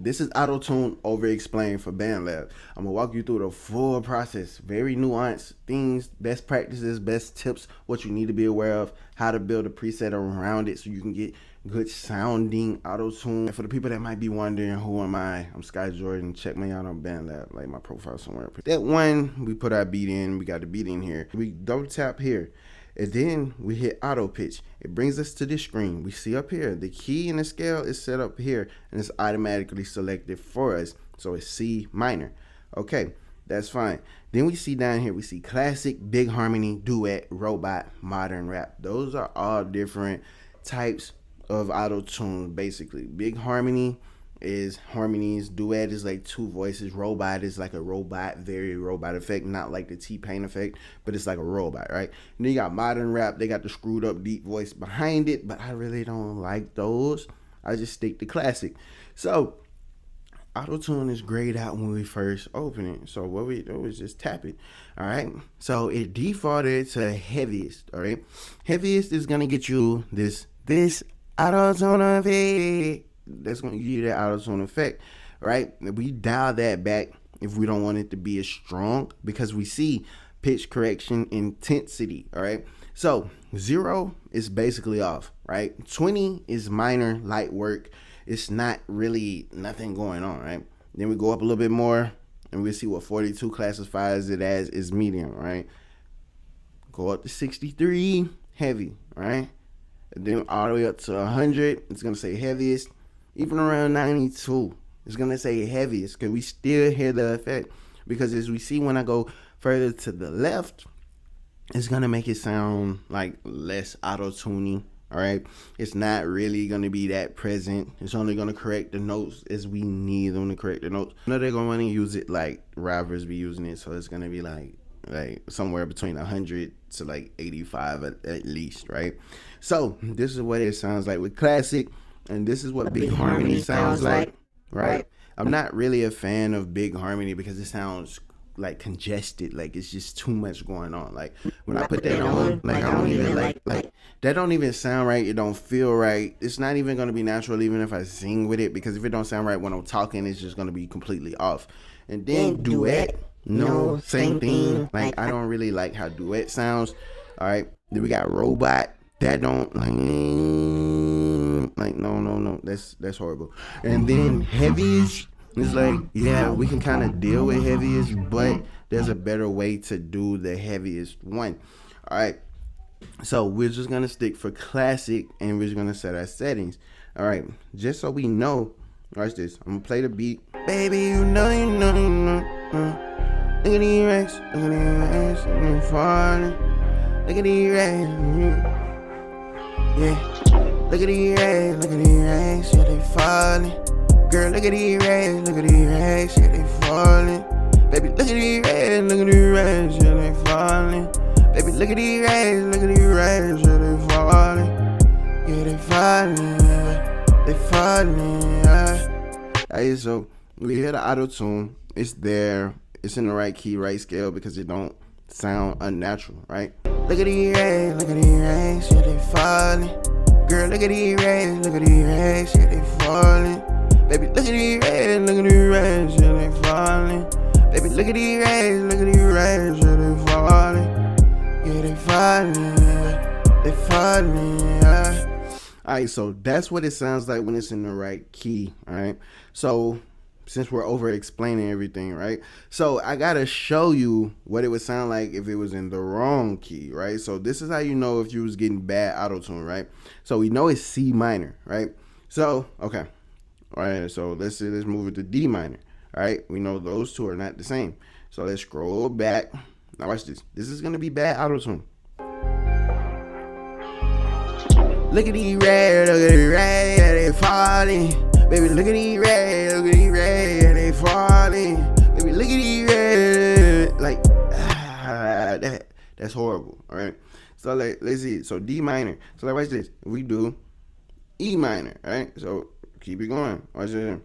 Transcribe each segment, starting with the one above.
This is AUTOTUNE over explained for BANDLAB. I'm gonna walk you through the full process, very nuanced things, best practices, best tips, what you need to be aware of, how to build a preset around it so you can get good sounding AUTOTUNE. And for the people that might be wondering, who am I? I'm Sky Jordxn. Check me out on BANDLAB, like my profile somewhere. That one, we put our beat in. We got the beat in here. We double tap here. And then we hit auto pitch. It brings us to this screen. We see up here, the key and the scale is set up here and it's automatically selected for us. So it's C minor. Okay, that's fine. Then we see down here, we see classic, big harmony, duet, robot, modern rap. Those are all different types of AUTOTUNE basically. Big harmony is harmonies, duet is like two voices, robot is like a robot, very robot effect, not like the T-Pain effect, but it's like a robot, right? And then you got modern rap, they got the screwed up deep voice behind it, but I really don't like those. I just stick to classic. So AUTOTUNE is grayed out when we first open it. So what we do is just tap it. All right. So it defaulted to heaviest. All right. Heaviest is gonna get you this AUTOTUNE effect. That's going to give you that AUTOTUNE effect, right? We dial that back if we don't want it to be as strong because we see pitch correction intensity, all right? So 0 is basically off, right? 20 is minor, light work. It's not really nothing going on, right? Then we go up a little bit more and we see what 42 classifies it as is medium, right? Go up to 63, heavy, right? And then all the way up to 100, it's going to say heaviest. Even around 92, it's gonna say heaviest because we still hear the effect. Because as we see when I go further to the left, it's gonna make it sound like less auto-tuning. All right, it's not really gonna be that present. It's only gonna correct the notes as we need them to correct the notes. I know they're gonna want to use it like rappers be using it, so it's gonna be like somewhere between 100 to like 85 at least, right? So this is what it sounds like with classic. And this is what big harmony sounds like, right? I'm not really a fan of big harmony because it sounds like congested, like it's just too much going on. Like when I put that on, like I don't even like that don't even sound right. It don't feel right. It's not even gonna be natural even if I sing with it, because if it don't sound right when I'm talking, it's just gonna be completely off. And then duet, no, same thing. Like I don't really like how duet sounds. All right. Then we got robot. That don't like no, that's horrible. And then heaviest is like, yeah, we can kind of deal with heaviest, but there's a better way to do the heaviest one. All right, so we're just gonna stick for classic and we're just gonna set our settings. All right, just so we know, watch this. I'm gonna play the beat. Baby, you know. Look at these racks, I'm falling. Look at these racks. Yeah, look at these rags, yeah, they falling. Girl, look at these rags, yeah, they falling. Baby, look at these rags, yeah, they falling. Baby, look at these rags, yeah, they falling. Yeah, they falling, yeah. Hey, so we hear the AUTOTUNE, it's there, it's in the right key, right scale, because it don't sound unnatural, right? Look at these rags, yeah, they falling. Girl, look at these rags, yeah, they falling. Baby, look at these rags, yeah, they falling. Baby, look at these rags, yeah, they falling. Yeah, they falling, yeah. Alright, so that's what it sounds like when it's in the right key, alright? So since we're over explaining everything, right? So I gotta show you what it would sound like if it was in the wrong key, right? So this is how you know if you was getting bad AUTOTUNE, right? So we know it's C minor, right? So, okay. All right, so let's move it to D minor, all right? We know those two are not the same. So let's scroll back. Now watch this. This is gonna be bad AUTOTUNE. Look at these rags, yeah, they falling. Baby, look at these rags, yeah, they falling. Baby, look at these rags, like, that's horrible, all right? So let's see, so D minor. So like, watch this, we do E minor, all right? So keep it going, watch this.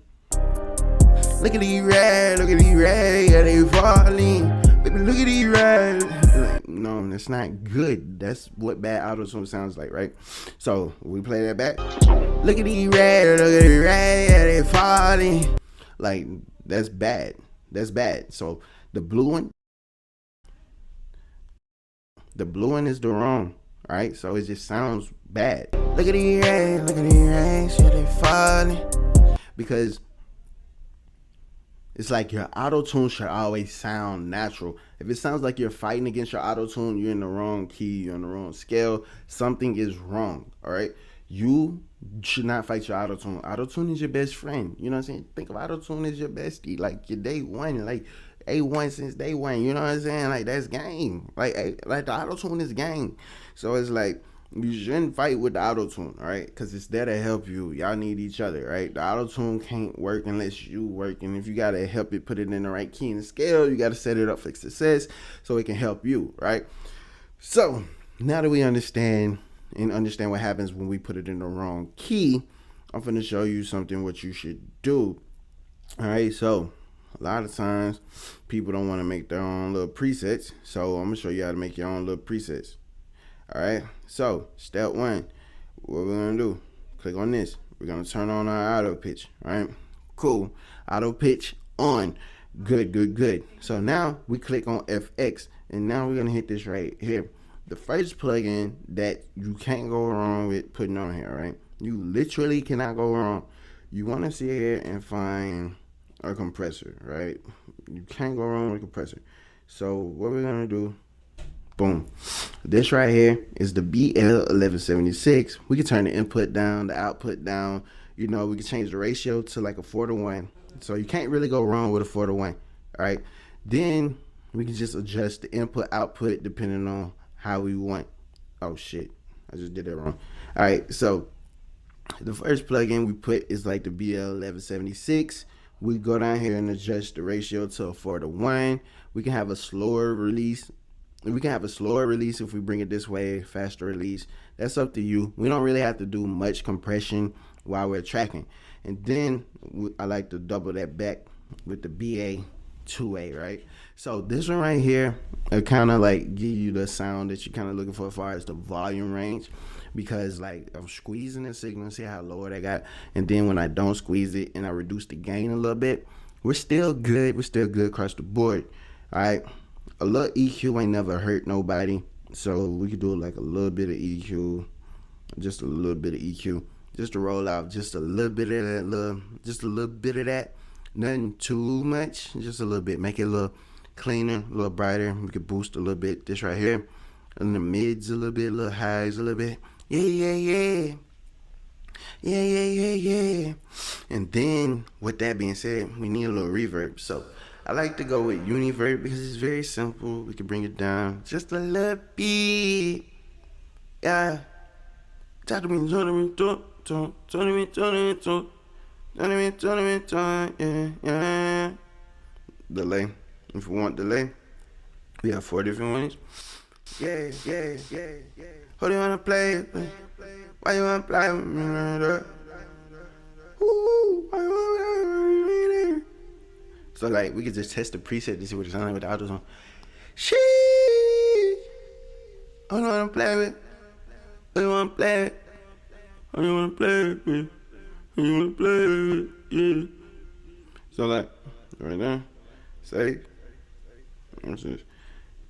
Look at these rags, yeah, they falling. Baby, look at these rags. Like, no, that's not good. That's what bad AUTOTUNE sounds like, right? So we play that back. Look at these rags, yeah, they falling. Like, that's bad. That's bad. So the blue one, is the wrong. All right, so it just sounds bad. Look at the rain, look at the rain, shit they falling. Because it's like your auto tune should always sound natural. If it sounds like you're fighting against your auto tune, you're in the wrong key, you're on the wrong scale. Something is wrong. All right, you should not fight your auto tune. Auto tune is your best friend. You know what I'm saying? Think of auto tune as your bestie, like your day one, like A1 since day one. You know what I'm saying? Like, that's game. Like the auto tune is game. So it's like, you shouldn't fight with the auto tune, all right? Because it's there to help you. Y'all need each other, right? The auto tune can't work unless you work. And if you got to help it put it in the right key and scale, you got to set it up for success so it can help you, right? So now that we understand what happens when we put it in the wrong key, I'm going to show you something what you should do. All right, so a lot of times people don't want to make their own little presets. So I'm going to show you how to make your own little presets. All right, so step one, what we're gonna do, click on this. We're gonna turn on our auto pitch. All right, cool. Auto pitch on. Good. So now we click on FX, and now we're gonna hit this right here. The first plugin that you can't go wrong with putting on here, right? You literally cannot go wrong. You want to sit here and find a compressor, right? You can't go wrong with a compressor. So what we're gonna do, boom, this right here is the BL1176. We can turn the input down, the output down. You know, we can change the ratio to like a 4:1. So you can't really go wrong with a 4:1. All right, then we can just adjust the input output depending on how we want. Oh shit, I just did that wrong. All right, so the first plugin we put is like the BL1176. We go down here and adjust the ratio to a 4:1. We can have a slower release. We can have a slower release if we bring it this way, faster release. That's up to you. We don't really have to do much compression while we're tracking. And then I like to double that back with the BA2A, right? So this one right here, it kind of like give you the sound that you're kind of looking for as far as the volume range. Because like I'm squeezing the signal, see how low that got. And then when I don't squeeze it and I reduce the gain a little bit, we're still good. We're still good across the board, all right? A little EQ ain't never hurt nobody, so we could do like a little bit of EQ, just a little bit of EQ, just to roll out just a little bit of that, just a little bit of that, nothing too much, just a little bit, make it a little cleaner, a little brighter. We could boost a little bit, this right here, and the mids a little bit, a little highs a little bit, yeah. And then with that being said, we need a little reverb. So I like to go with univerb because it's very simple. We can bring it down just a little bit. Yeah. Talk to me, yeah. Delay. If you want delay, we have 4 different ones. Yeah. Who do you wanna play? Why you wanna play with me? Why you wanna play with me? So like we could just test the preset to see what it sounds like with the auto tune. She, who you wanna play with? Who you wanna play with? Who you wanna play with? Who you wanna play with? Yeah. So like right there, say, what's this?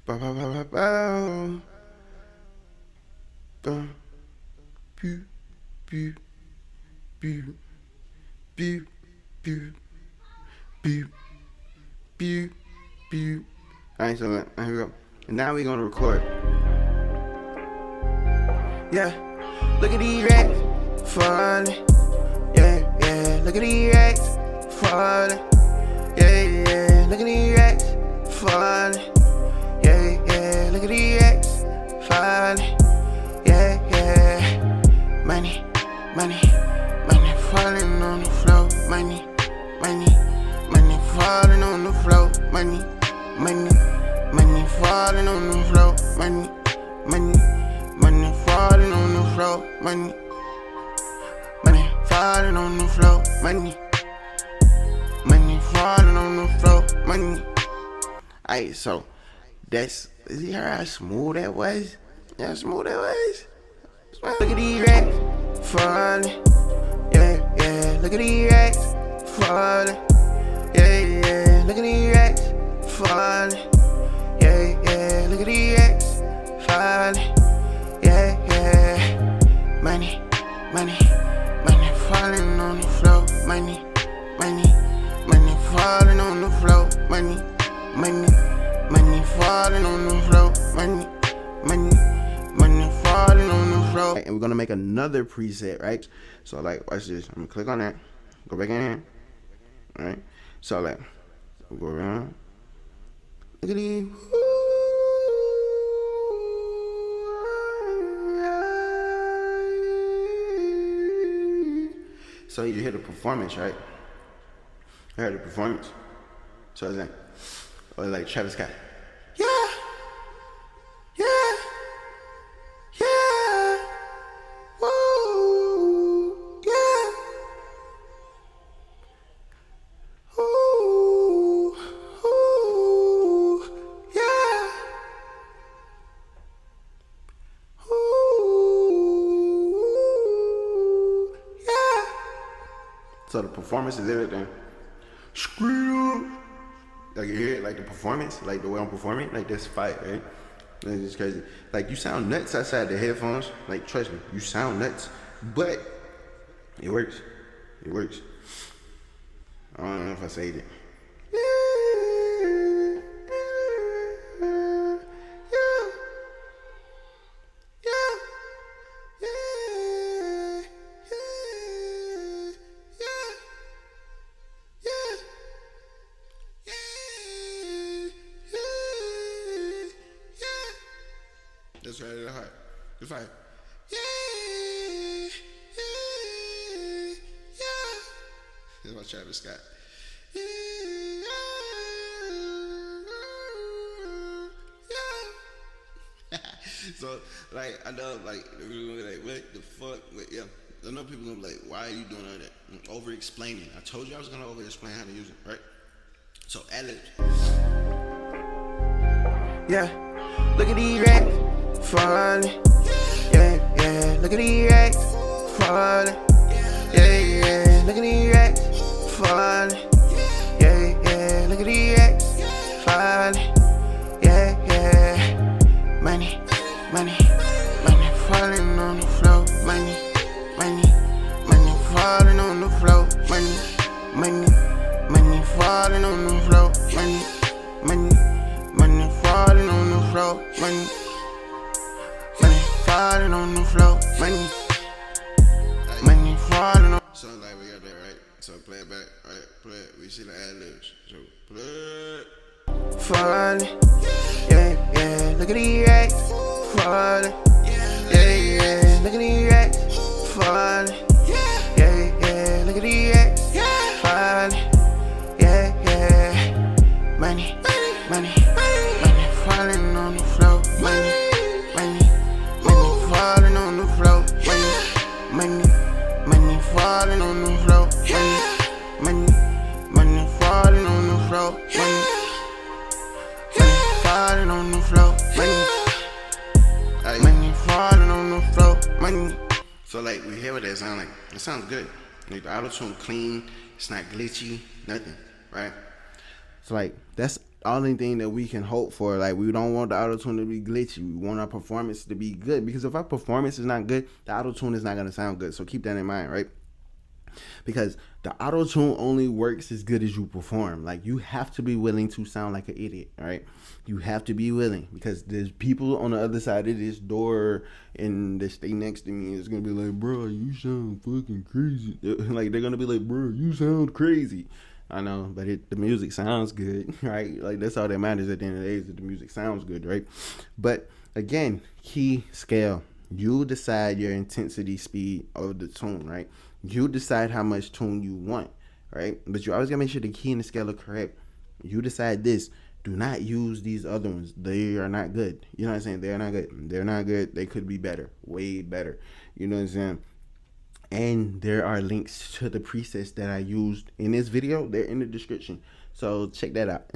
Bow. Pew. Alright, so here we go. And now we're gonna record. Yeah, look at these racks falling. Yeah, look at these racks falling. Yeah, look at these racks falling. Yeah, look at these racks falling. Yeah, money falling on the floor. Money falling on the floor. Money falling on the floor. Money falling on the floor. Money falling on the floor. Money falling on the floor. Money. Alright, so that's, you heard how smooth that was? Yeah, smooth that was. Look at these racks falling. Yeah, look at these racks falling. falling. Yeah, yeah, look at the X falling. Yeah, yeah. Money, money, money falling on the floor. Money, money, money falling on the floor. Money, money, money falling on the floor. Money, money, money falling on the floor. And we're gonna make another preset, right? So like, watch this. I'm gonna click on that. Go back in here. All right. So like, we'll go around. Look at these. So you hear the performance, right? I heard the performance. So it's like Travis Scott. Yeah. Yeah. Yeah. Woo. Yeah. Ooh. Ooh. Yeah. Ooh. Yeah. So the performance is everything. Scream. Like you hear it, like the performance, like the way I'm performing, like that's fight, right? It's just crazy. Like you sound nuts outside the headphones. Like trust me, you sound nuts, but it works. It works. I don't know if I saved it. That's right at the heart. It's like, yeah, yeah, yeah. That's my Travis Scott. Yeah, yeah. So, like, I know, like, people gonna be like, what the fuck? But yeah, I know people gonna be like, why are you doing all that? I'm over-explaining. I told you I was gonna over-explain how to use it, right? So, ad-libs. Yeah, look at these racks. Falling, yeah, yeah, look at these racks, falling, yeah, yeah, look at these racks, falling, yeah, yeah, look at these racks, falling, yeah, yeah, money, money, money falling on the floor, money, money, money falling on the floor, money, money, money falling on the floor, money, money, money falling on the floor, money. Falling on the floor, money, money falling on. So like we got that right. So play it back, right? Play it. We see the ad libs. So play it. Falling, yeah, yeah. Look at these racks, falling, yeah, yeah. Look at these racks, falling, yeah, yeah. Look at these racks, falling, yeah, yeah. Money, money, money falling on the floor, money, money. Falling on the floor, money, money falling on the floor, money, money falling on the floor, money falling on the floor, money falling on the floor, money. So like we hear what that sound like. It sounds good. Like the auto-tune clean, it's not glitchy, nothing, right? So like that's the only thing that we can hope for. Like we don't want the auto-tune to be glitchy. We want our performance to be good, because if our performance is not good, the auto-tune is not going to sound good. So keep that in mind, right? Because the auto-tune only works as good as you perform. Like you have to be willing to sound like an idiot, right? You have to be willing, because there's people on the other side of this door and they stay next to me. It's gonna be like, bro, you sound fucking crazy. Like they're gonna be like, bro, you sound crazy. I know, but the music sounds good, right? Like that's all that matters at the end of the day, is that the music sounds good, right? But again, key, scale. You decide your intensity speed of the tune, right? You decide how much tune you want, right? But you always gotta make sure the key and the scale are correct. You decide this. Do not use these other ones. They are not good. You know what I'm saying? They're not good. They're not good. They could be better, way better. You know what I'm saying? And there are links to the presets that I used in this video. They're in the description. So check that out.